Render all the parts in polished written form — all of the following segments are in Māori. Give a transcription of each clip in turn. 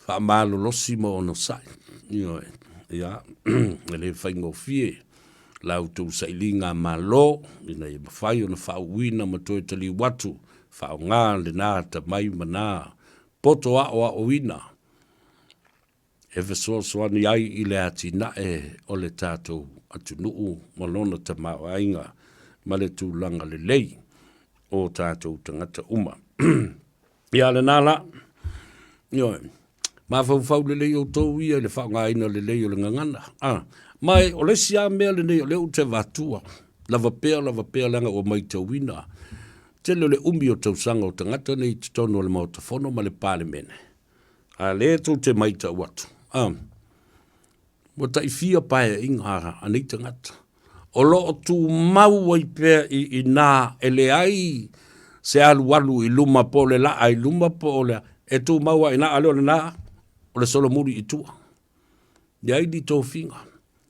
Whaamalo losi mo ono sai. Ia, ele whaingo fie. Lau tau sailinga malo, ina i mawhai o na whauina ma toi tali watu, whao ngā le nā ta mai mana, poto a o ina. Ewe soani ai i le ati na o le tātou atu nuu, malona ta mao ainga, ma le tūlanga le lei, o tātou tangata uma. Ia le nāla, Mafaufau le lei o tōu ia, le whao ngā ina le lei o le ngangana. Mai, o le sia mea le nei, o le te vatua. Lava pea langa o mai tau wina. Te le umi o tau sanga o tangata nei te tono le mao tafono ma le pāle mene. Le tau te mai tau watu. Mo tai fia pae inga anei tangata. O lo o tu mau ai pea i nā ele ai se alu i luma po le la ai luma po le e tu mau ai nā aleo le nā o le solo muri i tua. Iai di tō finga.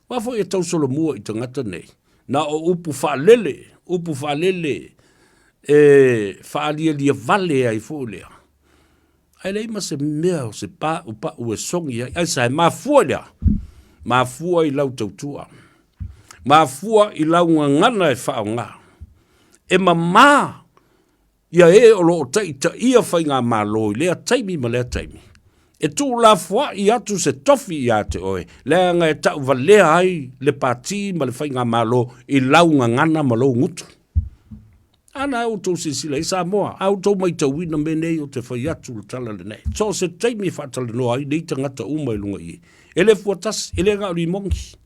Wafo e tau solo mua i tangata nei. Na o upu whaalele, whaalia lia vale ai fōlea. Ai lei ma se mea o se pā upa ue songi ai. Ai sai mafua lea. Mafua i lau tautua. Mafua i lau ngana e whao ngā. E mamā. Ia o lo o taita ia whai ngā māloi. Lea taimi ma lea taimi. E tū la fua i atu se tofi i ate oe. Lea nga e tau valea ai le pāti ma le whai ngā mālo i lau ngana ma lo ngutu. Ana au tō se sila i Samoa. Au tō mai tau wina me nei o te whai atu le tala le nei. So se taimi whatala noa ai nei tangata uma i lunga i. Ele fuatasi, ele ngā uri mongi.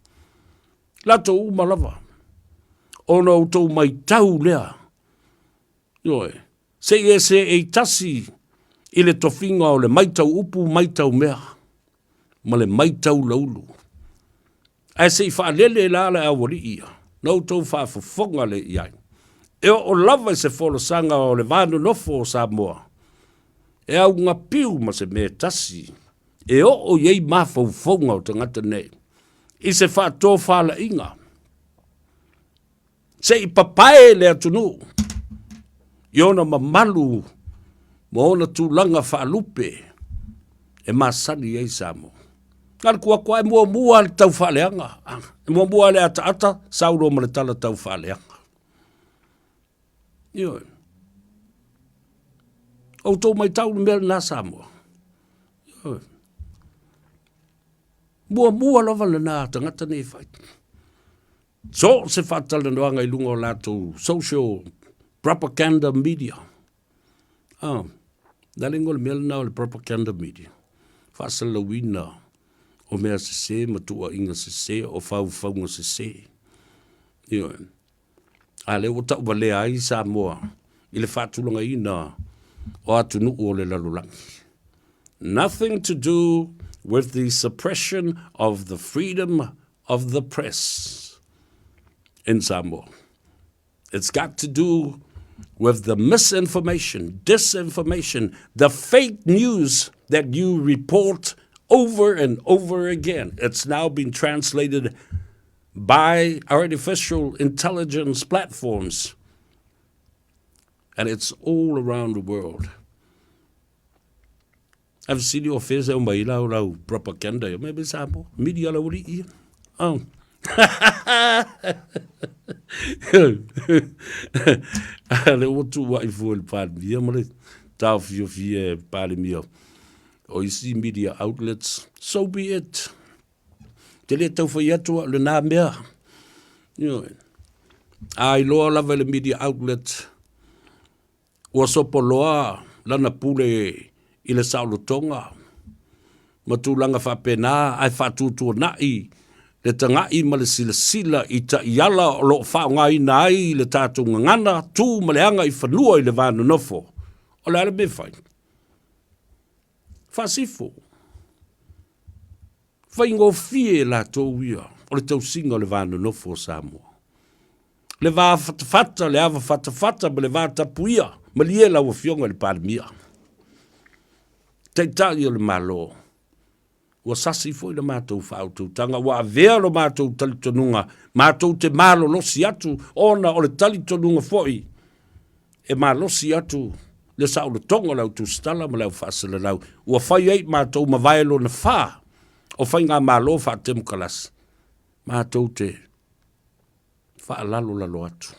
Lato uma lava. Ono au tō mai tau lea. Ioe. Se e tasi i le tofinga o le maitau upu, maitau mea, ma le maitau laulu. Ai se i whaalele la ala awari ia, nau tau whaafofonga le iai. E o lava se wholosanga o le vānu nofo o Samoa. E au ngā piu ma se mea tasi. E o iei mafaufonga o tangata nei. I se whaato whaala inga. Se i papae le atunu. Iona mamalu mo ona tūlanga whaalupe e masani ei Samoa. Ngāra kua e mua le Taufaaleaga. E mua le ata sauro ma le tala Taufaaleaga. Ioi. O tō mai tau le mea nā Samoa. Ioi. Mua lava le nā tangata nei whai. So se whatala noanga i lunga o lātou social propaganda media. Dalingo le mea nao le propaganda media. Whaasala wina o mea se matua inga se o whauwhaunga se. Ioi. Ale o tau wale ai Samoa. I le whaatulanga ina o atu nuu o le lalulangi. Nothing to do with the suppression of the freedom of the press in Samoa. It's got to do with the misinformation, disinformation, the fake news that you report over and over again. It's now been translated by artificial intelligence platforms. And it's all around the world. I've seen your face on my propaganda. Maybe Samoa, media la uri. Le otu wa I fo le pandemia mole tau fio pandemia. O you see media outlets, so be it. Te le tau fo yatu le na mea. Ai loa lava le media outlet. Ua sopoloa lana pule I le saulotonga. Matulanga whapena ai whatutua nai. Le tangai ma le sila I ta iala o lo whaongai nai le tātou ngana tū ma le anga I whanua I le vānu nofo. O le ala me whai. Whasifo. Whaingo fie la tō ia o le tau singa o le vānu nofo Samoa. Le vā whatawhata, le awa whatawhata ma le vā tapuia ma lie la wa fionga le pandemia. Teitai o le malo. Wa sasi foi le mātou whaautou tanga, wa avea lo mātou talitonunga, mātou te mālo losi atu, ona o le talitonunga foi, e mālosi atu, le sa le tonga lau tu stala ma lau fasala lau ua fai ai mātou ma vaelo na wha o fai ngā mālo wha temu kalas mātou te wha alalo lalo atu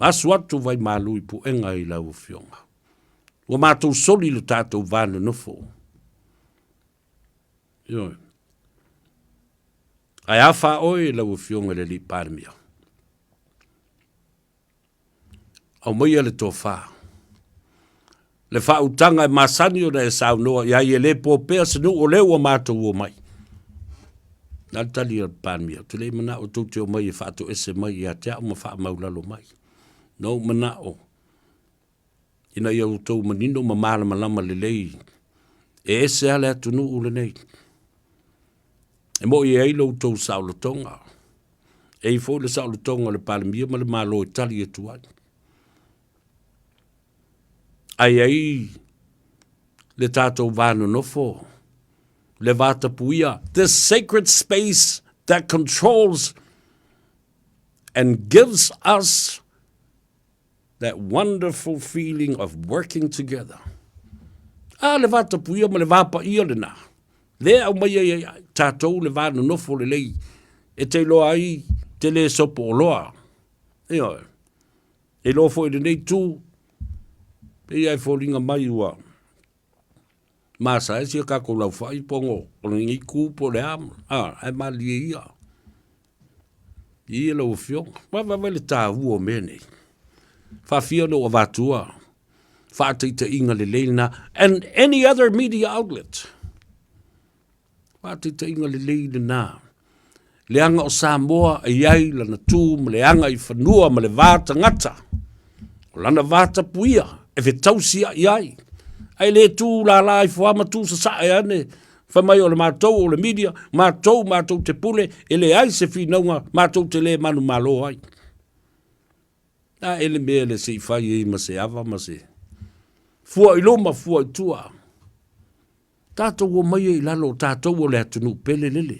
asu atu vai mālui pu enga i lau fionga ua mātou soli le tātou vāna nofo yo ai awha oe lau fionga le li pārmia au maia le tō wha. Le wha utanga e masani o na e sao noa, ia i e le pōpea sinu o leo o mātou o mai. Nā tali o pānmia, tu le mana o tūte o mai e wha ato ese mai, ia tea o ma wha maulalo mai. No mana o. Ina ia o tau manino ma māla malama le lei. E ese ale atu nu ule nei. E mo i eilo o tau sao le tonga. E i fo le sao le tonga le pānmia ma le mālo e tali e tuai. Ai le tātou vānu nofo, le vāta puia, the sacred space that controls and gives us that wonderful feeling of working together. Le vāta puia ma le vāpa ia le nā. Le au mai tātou le vānu nofo le lei, e te loa ai, te le sopo o loa. E loa fo i le nei tū, e ai fōringa mai ua. Māsa e sia kako lau whai pongo, o ngi kūpo le am, ai mali e ia. Ia lau whiong, wai le tā hua mene. Whawhia no a wātua, whāteita inga le leina, and any other media outlet. Whāteita inga le leina nā. Leanga o Samoa, e iai lana tū, ma leanga i whanua, ma le vāta ngata. O lana vāta puia. E fe tausia iai. Ai le tū la la i fuama tū sa sa e ane. Whamai o le mātou o le media, mātou te pule, e le ai se whinaunga, mātou te le manu malo ai. Ele mea le se i whai e ma se awa ma se. Fua i loma, fua i tua. Tātou o mai e lalo, tātou o le atunu pele lele.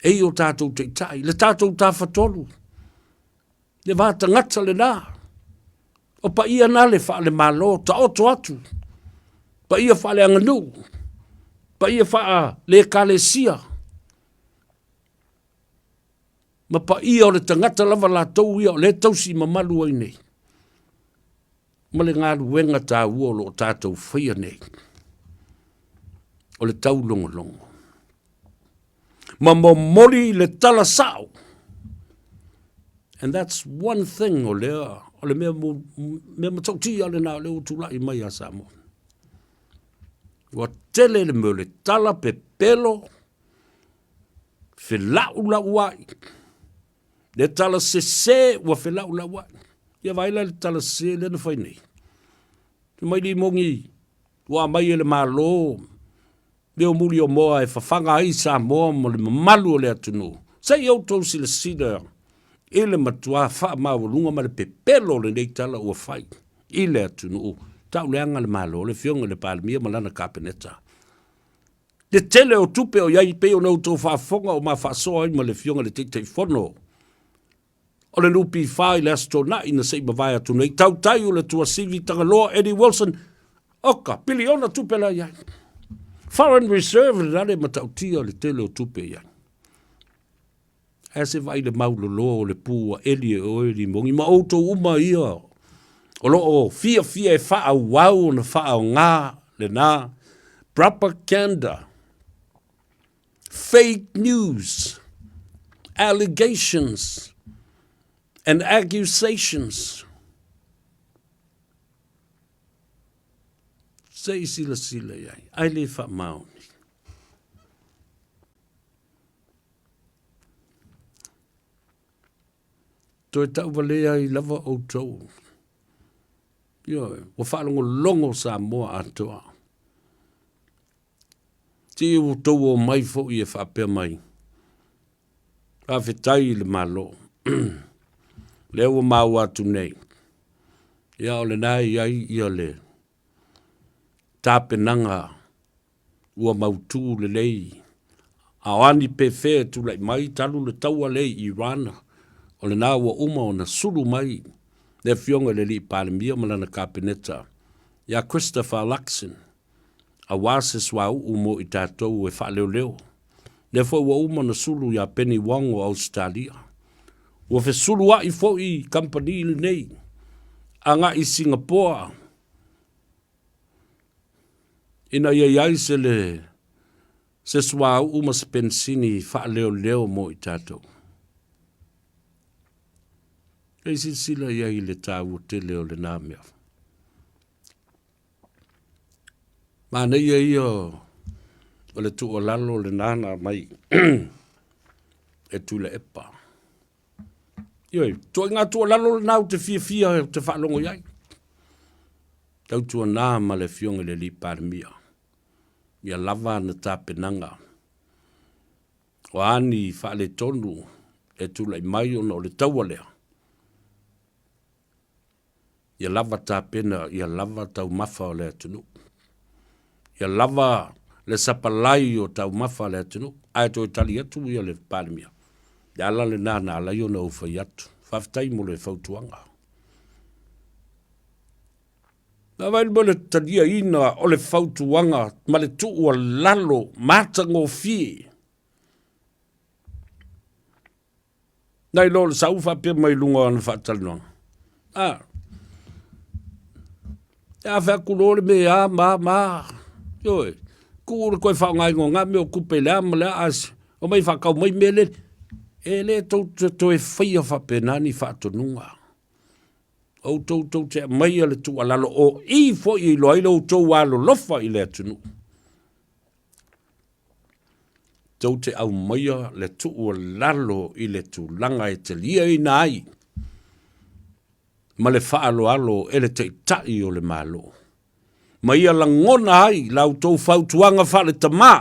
Ei o tātou te tai, le tātou tā whatolu. Le vāta ngata le nā. O pa ia na le wha le malo, ta oto atu. Pa ia wha le anganu. Pa ia wha le kalesia. Ma pa ia o le tangata lava la tau ia o le tausi mamalu ai nei. Ma le ngā ruenga tā ua lo o tātou whaia nei. O le tau longo longo. Ma momori le tala sao. And that's one thing o lea. O le mea matauti ale nā leo tūlai mai a Samoa. Ua tele le meo le tala pe pelo, fe lau lau ai. Le tala se ua fe lau lau ai. Ia vaila le tala se le na whai nei. Te mai li mongi, ua mai ele mālo, leo muri o moa e whawhanga ai Samoa mo le mamalu o le atunu. Sei au tau sila sida, ele matua wha maurunga ma le pepelo le nei tala ua whai. Ile atunu, tau leanga le malo, le fionga le palemia malana kapeneta. Le tele o tupe o iai pe o nau tau whafonga o ma whasoa ima le fionga le teitei whono. O le lupi whai le astona ina sei mawai atunu. I tau tai o le tua sivi tangaloa Eddie Wilson. Oka, piliona tupe la iai. Foreign Reserve le rale matautia le tele o tupe iai. As if ai le maulolo o le pua Eddie o Eddie mongi ma auto uma ia. O loo fia e wha wau na wha ngā le nā. Propaganda. Fake news. Allegations. And accusations. Sei sila iai. Ai le wha mauni. Toi tau walea i lava o tau. Yo, o whalongo longo Samoa atoa. Ti u tau o mai fo i e whapea mai. Awhetai le malo. Leo o mau atu nei. Ia o le nai iai ia le. Tāpenanga. Ua mautu le lei. Aoani pe whea tu lai mai talu le taua lei Iran. O le nā ua uma o na suru mai. le fionga le li palemia malana kabineta ya Christopher Luxon a wase swa umo i tātou e whaaleo. Le fo wa uma na sulu ya Penny Wong o Australia. Wa fe sulu wa i fo i company nei. Anga i Singapore. Ina ia se le se swa uma spensini whaaleo mo i tātou. E si sila ia i le tāu te leo le nā mea. Mana ia o le tu o lalo le nana mai e tu le epa. Ioi, tu ngā tu o lalo le nau te fia te whaalongo iai. Tau tu o nā ma le fionga le li paramia. Ia lava na tāpenanga. O ani whaale tonu e tu lai mai o no le taualea. Ia lava tāpena, ia lava tau mafa o le atunu. Ia lava le sapalai o tau mafa le atunu. Ai to itali atu ia le palemia. Ia ala le nana ala i o na ufai atu. Whaftai mo le fautuanga. Na vai mo le talia ina o le fautuanga ma le tu ua lalo matango fie. Nai lo le saufa pe mai lunga ana whaatalinoanga. Ya fa kulole me ya ma. Yoi. Kule koe whaongai ngā me o kupe lea ma lea as. O mai whakau mai mele. E le tau e whaia whapenani whaatonunga. O tau te mai ale tu alalo o i fo i loaila o tau alo lofa i le atunu. Tau te au maia le tu o lalo i le tu langa e te lia i nai. Ma le whaalo alo e le te tai o le malo. Ma ia la ngona ai lau tau fautuanga whale ta mā.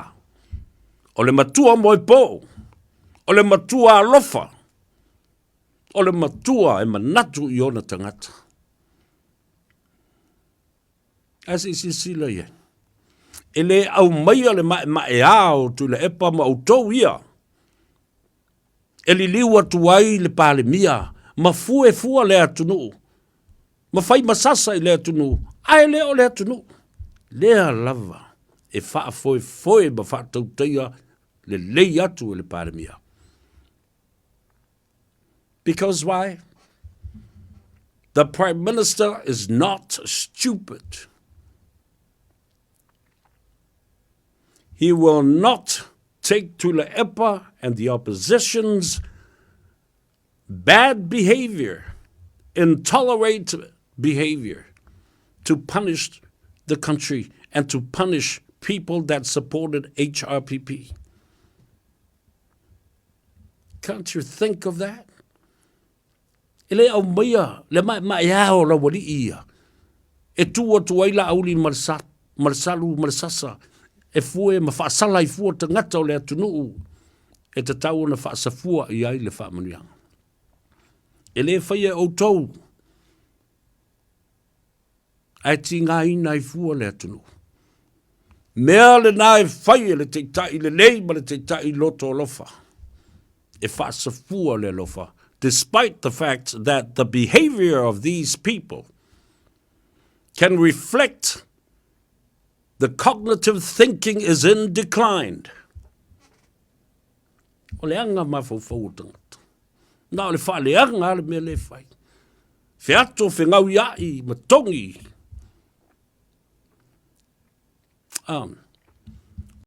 O le matua moi po. O le matua alofa. O le matua e manatu i ona tangata. Asi sila ia. E le au maia le mae ao tu le epa ma utou ia. E li liwa tuai le pale mia. Ma fue fua le atunu. Ma fai masasa i le atunu. Ai leo le atunu. Lea lava. E faa foi ma faa tauteia le lei atu e le paramia. Because why? The Prime Minister is not stupid. He will not take to the EPA and the opposition's bad behavior, intolerant behavior, to punish the country and to punish people that supported HRPP. Can't you think of that? Ele au maia, le mai ao la wali ia. E tua tuaila auli marsasa, e fue ma whaasala i fua ta ngata o le atunu, e te tau na whaasafua i ai le whaamanuanga. Ele whaia o tau, ai ti ngā ina i fua le atunu. Mea le nā e whaia le te tai le lei ma le te tai loto lofa. E whaasafua le lofa. Despite the fact that the behavior of these people can reflect the cognitive thinking is in decline. O le anga Mafaufau tangata. Nā le whaaleanga le mea le whai. Whiato whengau iai, matongi.